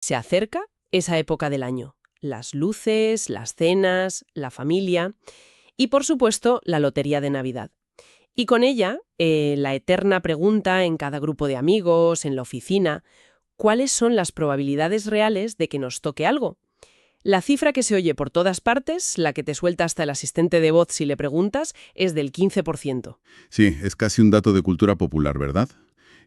Se acerca esa época del año. Las luces, las cenas, la familia y, por supuesto, la lotería de Navidad. Y con ella, la eterna pregunta en cada grupo de amigos, en la oficina, ¿cuáles son las probabilidades reales de que nos toque algo? La cifra que se oye por todas partes, la que te suelta hasta el asistente de voz si le preguntas, es del 15%. Sí, es casi un dato de cultura popular, ¿verdad?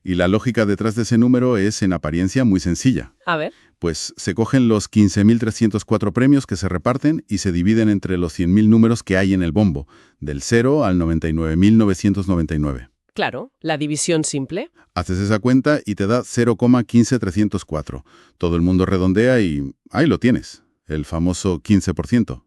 Y la lógica detrás de ese número es, en apariencia, muy sencilla. A ver. Pues se cogen los 15.304 premios que se reparten y se dividen entre los 100.000 números que hay en el bombo, del 0 al 99.999. Claro, la división simple. Haces esa cuenta y te da 0,15304. Todo el mundo redondea y ahí lo tienes, el famoso 15%.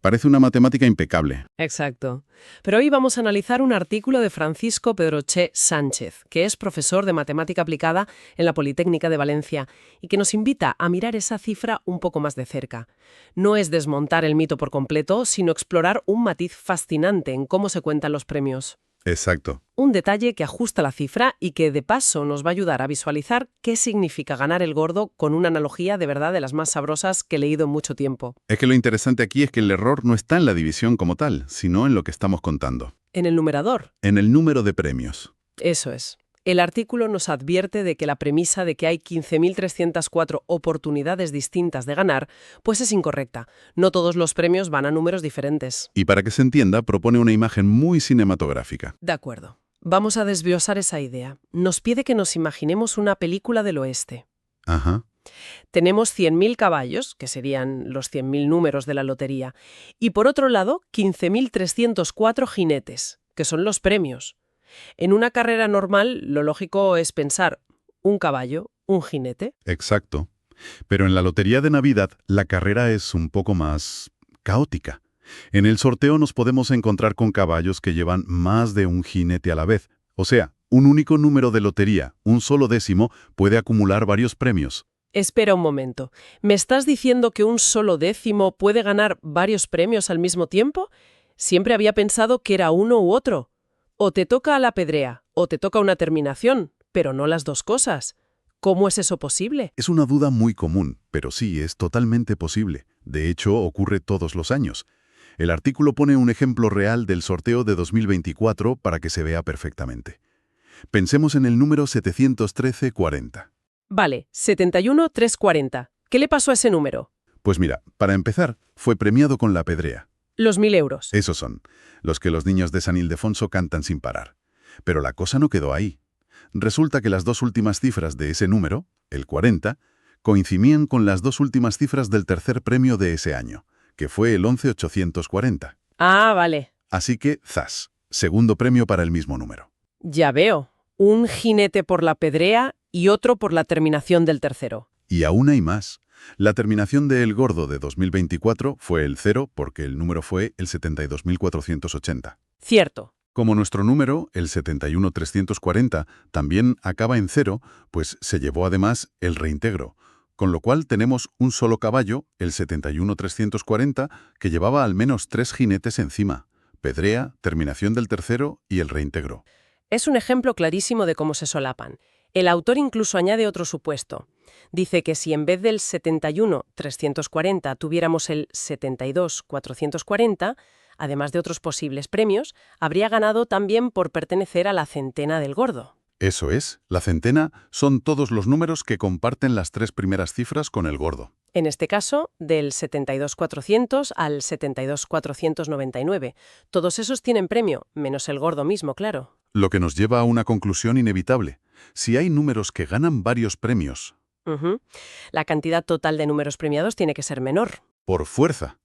Parece una matemática impecable. Exacto. Pero hoy vamos a analizar un artículo de Francisco Pedroche Sánchez, que es profesor de matemática aplicada en la Politécnica de Valencia y que nos invita a mirar esa cifra un poco más de cerca. No es desmontar el mito por completo, sino explorar un matiz fascinante en cómo se cuentan los premios. Exacto. Un detalle que ajusta la cifra y que, de paso, nos va a ayudar a visualizar qué significa ganar el gordo con una analogía de verdad de las más sabrosas que he leído en mucho tiempo. Es que lo interesante aquí es que el error no está en la división como tal, sino en lo que estamos contando. En el numerador. En el número de premios. Eso es. El artículo nos advierte de que la premisa de que hay 15.304 oportunidades distintas de ganar, pues es incorrecta. No todos los premios van a números diferentes. Y para que se entienda, propone una imagen muy cinematográfica. De acuerdo. Vamos a desglosar esa idea. Nos pide que nos imaginemos una película del oeste. Ajá. Tenemos 100.000 caballos, que serían los 100.000 números de la lotería, y por otro lado, 15.304 jinetes, que son los premios. En una carrera normal, lo lógico es pensar un caballo, un jinete. Exacto. Pero en la Lotería de Navidad, la carrera es un poco más caótica. En el sorteo nos podemos encontrar con caballos que llevan más de un jinete a la vez. O sea, un único número de lotería, un solo décimo, puede acumular varios premios. Espera un momento. ¿Me estás diciendo que un solo décimo puede ganar varios premios al mismo tiempo? Siempre había pensado que era uno u otro. O te toca a la pedrea, o te toca una terminación, pero no las dos cosas. ¿Cómo es eso posible? Es una duda muy común, pero sí, es totalmente posible. De hecho, ocurre todos los años. El artículo pone un ejemplo real del sorteo de 2024 para que se vea perfectamente. Pensemos en el número 713-40. Vale, 71,340. ¿Qué le pasó a ese número? Pues mira, para empezar, fue premiado con la pedrea. Los 1.000 euros. Esos son, los que los niños de San Ildefonso cantan sin parar. Pero la cosa no quedó ahí. Resulta que las dos últimas cifras de ese número, el 40, coincidían con las dos últimas cifras del tercer premio de ese año, que fue el 11.840. Ah, vale. Así que, zas, segundo premio para el mismo número. Ya veo. Un jinete por la pedrea y otro por la terminación del tercero. Y aún hay más. La terminación de El Gordo de 2024 fue el 0 porque el número fue el 72.480. Cierto. Como nuestro número, el 71.340, también acaba en 0, pues se llevó además el reintegro. Con lo cual tenemos un solo caballo, el 71.340, que llevaba al menos 3 jinetes encima. Pedrea, terminación del tercero y el reintegro. Es un ejemplo clarísimo de cómo se solapan. El autor incluso añade otro supuesto. Dice que si en vez del 71.340 tuviéramos el 72.440, además de otros posibles premios, habría ganado también por pertenecer a la centena del gordo. Eso es, la centena son todos los números que comparten las 3 primeras cifras con el gordo. En este caso, del 72.400 al 72.499. Todos esos tienen premio, menos el gordo mismo, claro. Lo que nos lleva a una conclusión inevitable. Si hay números que ganan varios premios, La cantidad total de números premiados tiene que ser menor. por fuerza,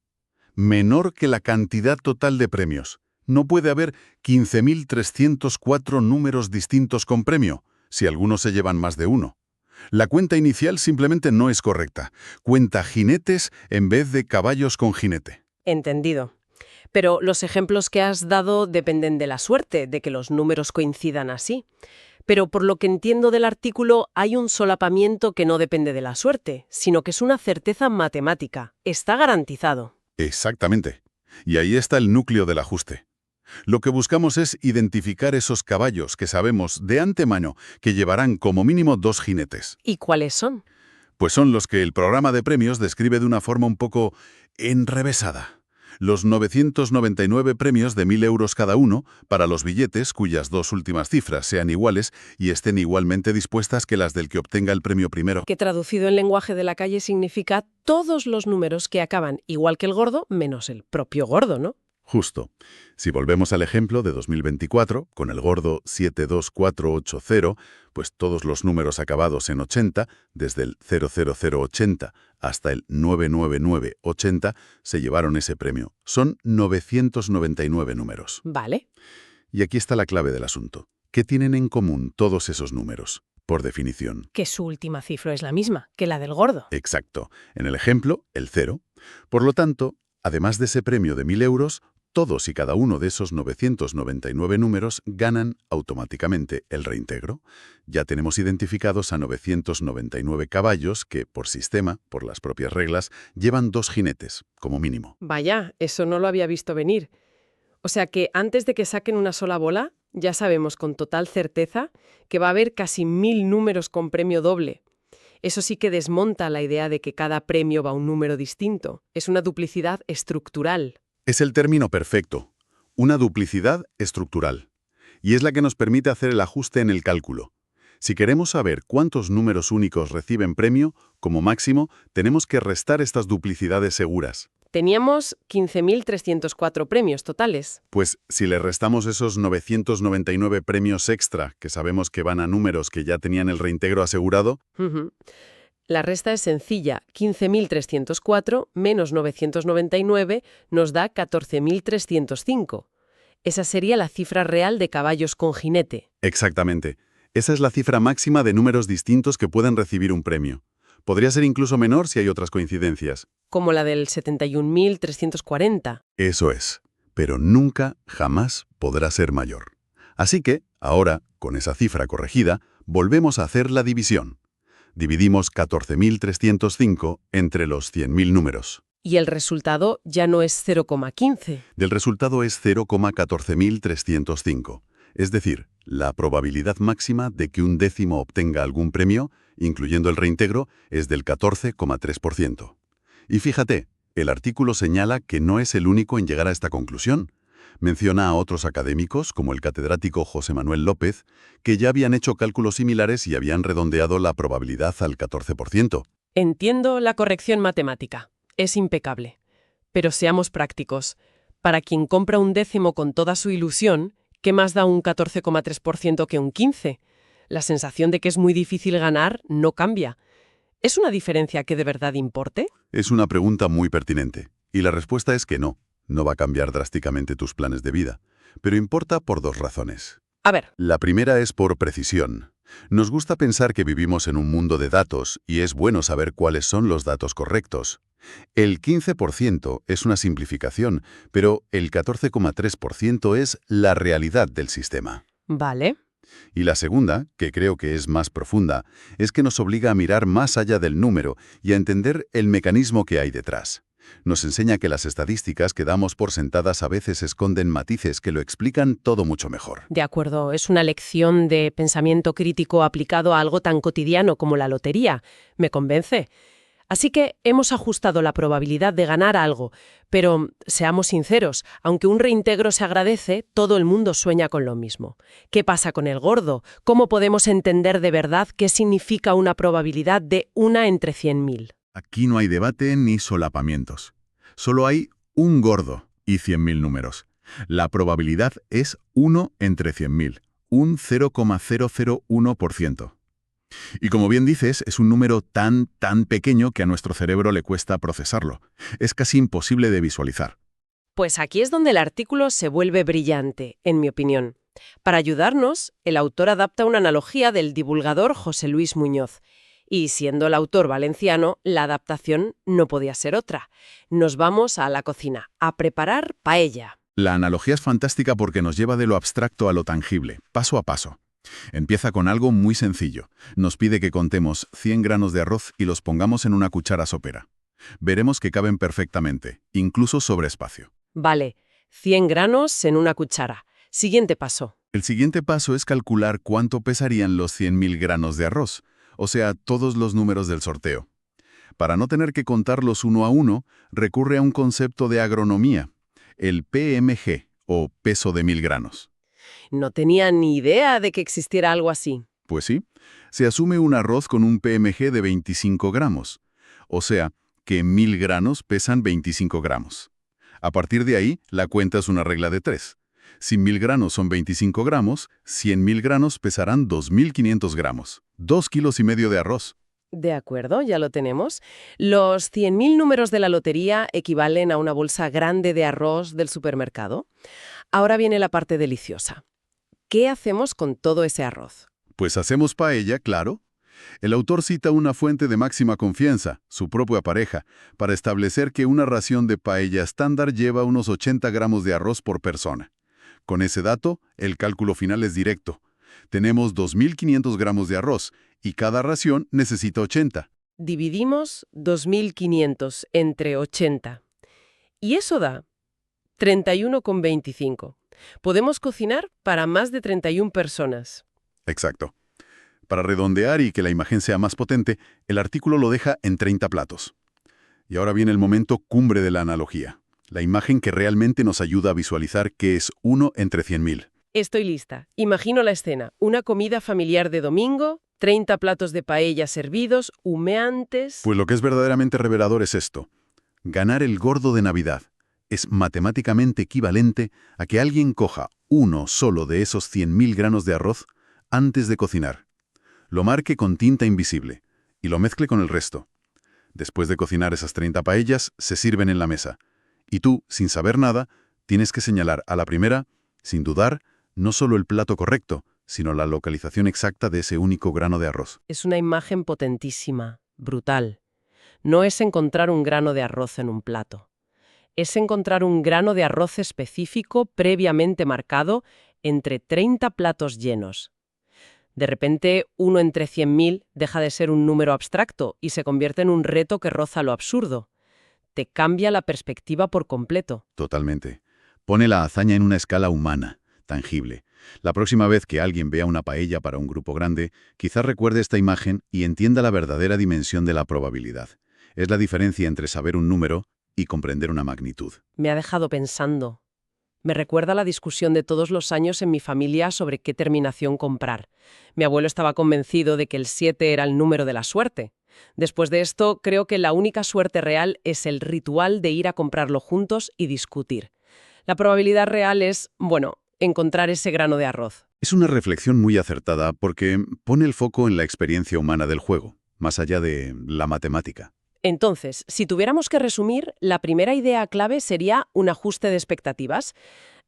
menor que la cantidad total de premios. No puede haber 15.304 números distintos con premio, si algunos se llevan más de uno. La cuenta inicial simplemente no es correcta. Cuenta jinetes en vez de caballos con jinete. Entendido. Pero los ejemplos que has dado dependen de la suerte, de que los números coincidan así. Pero por lo que entiendo del artículo, hay un solapamiento que no depende de la suerte, sino que es una certeza matemática. Está garantizado. Exactamente. Y ahí está el núcleo del ajuste. Lo que buscamos es identificar esos caballos que sabemos de antemano que llevarán como mínimo 2 jinetes. ¿Y cuáles son? Pues son los que el programa de premios describe de una forma un poco enrevesada. Los 999 premios de 1.000 euros cada uno para los billetes cuyas dos últimas cifras sean iguales y estén igualmente dispuestas que las del que obtenga el premio primero. Que traducido en lenguaje de la calle significa todos los números que acaban igual que el gordo menos el propio gordo, ¿no? Justo. Si volvemos al ejemplo de 2024, con el gordo 72480, pues todos los números acabados en 80, desde el 00080 hasta el 99980, se llevaron ese premio. Son 999 números. Vale. Y aquí está la clave del asunto. ¿Qué tienen en común todos esos números? Por definición. Que su última cifra es la misma que la del gordo. Exacto. En el ejemplo, el 0. Por lo tanto, además de ese premio de 1.000 euros, todos y cada uno de esos 999 números ganan automáticamente el reintegro. Ya tenemos identificados a 999 caballos que, por sistema, por las propias reglas, llevan 2 jinetes, como mínimo. Vaya, eso no lo había visto venir. O sea que antes de que saquen una sola bola, ya sabemos con total certeza que va a haber casi 1.000 números con premio doble. Eso sí que desmonta la idea de que cada premio va a un número distinto. Es una duplicidad estructural. Es el término perfecto, una duplicidad estructural. Y es la que nos permite hacer el ajuste en el cálculo. Si queremos saber cuántos números únicos reciben premio, como máximo, tenemos que restar estas duplicidades seguras. Teníamos 15.304 premios totales. Pues si le restamos esos 999 premios extra, que sabemos que van a números que ya tenían el reintegro asegurado, La resta es sencilla. 15.304 menos 999 nos da 14.305. Esa sería la cifra real de caballos con jinete. exactamente. Esa es la cifra máxima de números distintos que pueden recibir un premio. Podría ser incluso menor si hay otras coincidencias. Como la del 71.340. Eso es. Pero nunca, jamás podrá ser mayor. Así que, ahora, con esa cifra corregida, volvemos a hacer la división. Dividimos 14.305 entre los 100.000 números. Y el resultado ya no es 0,15. Del resultado es 0,14.305. Es decir, la probabilidad máxima de que un décimo obtenga algún premio, incluyendo el reintegro, es del 14,3%. Y fíjate, el artículo señala que no es el único en llegar a esta conclusión. Menciona a otros académicos, como el catedrático José Manuel López, que ya habían hecho cálculos similares y habían redondeado la probabilidad al 14%. Entiendo la corrección matemática. Es impecable. Pero seamos prácticos. Para quien compra un décimo con toda su ilusión, ¿qué más da un 14,3% que un 15%? La sensación de que es muy difícil ganar no cambia. ¿Es una diferencia que de verdad importe? Es una pregunta muy pertinente. Y la respuesta es que no. No va a cambiar drásticamente tus planes de vida. Pero importa por 2 razones. A ver. La primera es por precisión. Nos gusta pensar que vivimos en un mundo de datos y es bueno saber cuáles son los datos correctos. El 15% es una simplificación, pero el 14,3% es la realidad del sistema. Vale. Y la segunda, que creo que es más profunda, es que nos obliga a mirar más allá del número y a entender el mecanismo que hay detrás. Nos enseña que las estadísticas que damos por sentadas a veces esconden matices que lo explican todo mucho mejor. De acuerdo, es una lección de pensamiento crítico aplicado a algo tan cotidiano como la lotería. Me convence. Así que hemos ajustado la probabilidad de ganar algo, pero seamos sinceros, aunque un reintegro se agradece, todo el mundo sueña con lo mismo. ¿Qué pasa con el gordo? ¿Cómo podemos entender de verdad qué significa una probabilidad de 1 entre 100.000? Aquí no hay debate ni solapamientos. Solo hay un gordo y 100.000 números. La probabilidad es 1 entre 100.000, un 0,001%. Y como bien dices, es un número tan pequeño que a nuestro cerebro le cuesta procesarlo. Es casi imposible de visualizar. Pues aquí es donde el artículo se vuelve brillante, en mi opinión. Para ayudarnos, el autor adapta una analogía del divulgador José Luis Muñoz. Y siendo el autor valenciano, la adaptación no podía ser otra. Nos vamos a la cocina, a preparar paella. La analogía es fantástica porque nos lleva de lo abstracto a lo tangible, paso a paso. Empieza con algo muy sencillo. Nos pide que contemos 100 granos de arroz y los pongamos en una cuchara sopera. Veremos que caben perfectamente, incluso sobre espacio. Vale, 100 granos en una cuchara. Siguiente paso. El siguiente paso es calcular cuánto pesarían los 100.000 granos de arroz, o sea, todos los números del sorteo. Para no tener que contarlos uno a uno, recurre a un concepto de agronomía, el PMG, o peso de 1000 granos. No tenía ni idea de que existiera algo así. Pues sí, se asume un arroz con un PMG de 25 gramos, o sea, que 1000 granos pesan 25 gramos. A partir de ahí, la cuenta es una regla de 3. Si 1000 granos son 25 gramos, 100.000 granos pesarán 2500 gramos. 2,5 kilos de arroz. De acuerdo, ya lo tenemos. Los 100.000 números de la lotería equivalen a una bolsa grande de arroz del supermercado. Ahora viene la parte deliciosa. ¿Qué hacemos con todo ese arroz? Pues hacemos paella, claro. El autor cita una fuente de máxima confianza, su propia pareja, para establecer que una ración de paella estándar lleva unos 80 gramos de arroz por persona. Con ese dato, el cálculo final es directo. Tenemos 2.500 gramos de arroz y cada ración necesita 80. Dividimos 2.500 entre 80. Y eso da 31,25. Podemos cocinar para más de 31 personas. Exacto. Para redondear y que la imagen sea más potente, el artículo lo deja en 30 platos. Y ahora viene el momento cumbre de la analogía. La imagen que realmente nos ayuda a visualizar qué es 1 entre 100.000. Estoy lista. Imagino la escena. Una comida familiar de domingo, 30 platos de paella servidos, humeantes. Pues lo que es verdaderamente revelador es esto. Ganar el gordo de Navidad es matemáticamente equivalente a que alguien coja uno solo de esos 100.000 granos de arroz antes de cocinar, lo marque con tinta invisible y lo mezcle con el resto. Después de cocinar esas 30 paellas, se sirven en la mesa. Y tú, sin saber nada, tienes que señalar a la primera, sin dudar, no solo el plato correcto, sino la localización exacta de ese único grano de arroz. Es una imagen potentísima, brutal. No es encontrar un grano de arroz en un plato. Es encontrar un grano de arroz específico previamente marcado entre 30 platos llenos. De repente, 1 entre 100.000 deja de ser un número abstracto y se convierte en un reto que roza lo absurdo. Te cambia la perspectiva por completo. Totalmente. Pone la hazaña en una escala humana, tangible. La próxima vez que alguien vea una paella para un grupo grande, quizás recuerde esta imagen y entienda la verdadera dimensión de la probabilidad. Es la diferencia entre saber un número y comprender una magnitud. Me ha dejado pensando. Me recuerda la discusión de todos los años en mi familia sobre qué terminación comprar. Mi abuelo estaba convencido de que el 7 era el número de la suerte. Después de esto, creo que la única suerte real es el ritual de ir a comprarlo juntos y discutir. La probabilidad real es, bueno, encontrar ese grano de arroz. Es una reflexión muy acertada porque pone el foco en la experiencia humana del juego, más allá de la matemática. Entonces, si tuviéramos que resumir, la primera idea clave sería un ajuste de expectativas.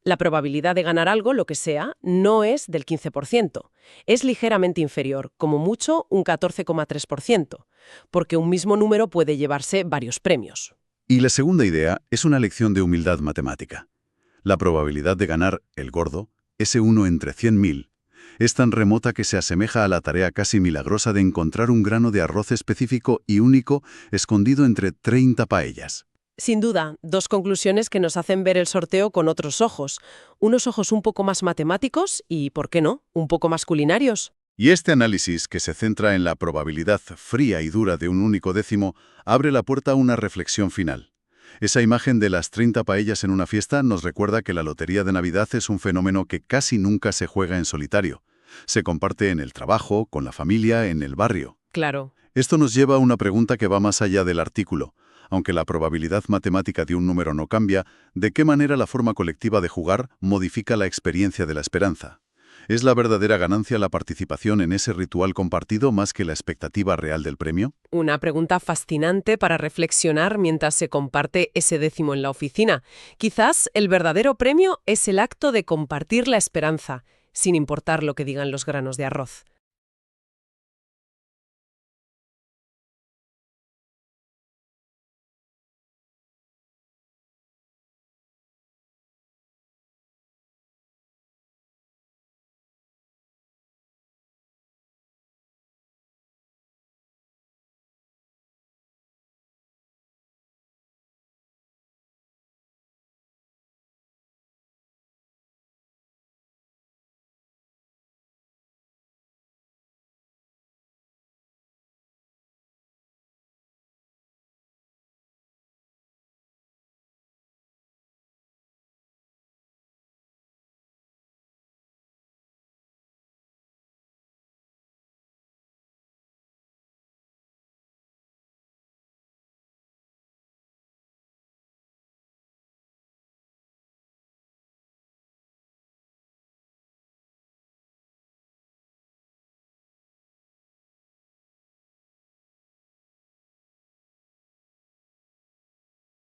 La probabilidad de ganar algo, lo que sea, no es del 15%. Es ligeramente inferior, como mucho un 14,3%, porque un mismo número puede llevarse varios premios. Y la segunda idea es una lección de humildad matemática. La probabilidad de ganar el gordo, ese 1 entre 100.000, es tan remota que se asemeja a la tarea casi milagrosa de encontrar un grano de arroz específico y único escondido entre 30 paellas. Sin duda, dos conclusiones que nos hacen ver el sorteo con otros ojos. Unos ojos un poco más matemáticos y, ¿por qué no?, un poco más culinarios. Y este análisis, que se centra en la probabilidad fría y dura de un único décimo, abre la puerta a una reflexión final. Esa imagen de las 30 paellas en una fiesta nos recuerda que la lotería de Navidad es un fenómeno que casi nunca se juega en solitario. Se comparte en el trabajo, con la familia, en el barrio. Claro. Esto nos lleva a una pregunta que va más allá del artículo. Aunque la probabilidad matemática de un número no cambia, ¿de qué manera la forma colectiva de jugar modifica la experiencia de la esperanza? ¿Es la verdadera ganancia la participación en ese ritual compartido más que la expectativa real del premio? Una pregunta fascinante para reflexionar mientras se comparte ese décimo en la oficina. Quizás el verdadero premio es el acto de compartir la esperanza, sin importar lo que digan los granos de arroz.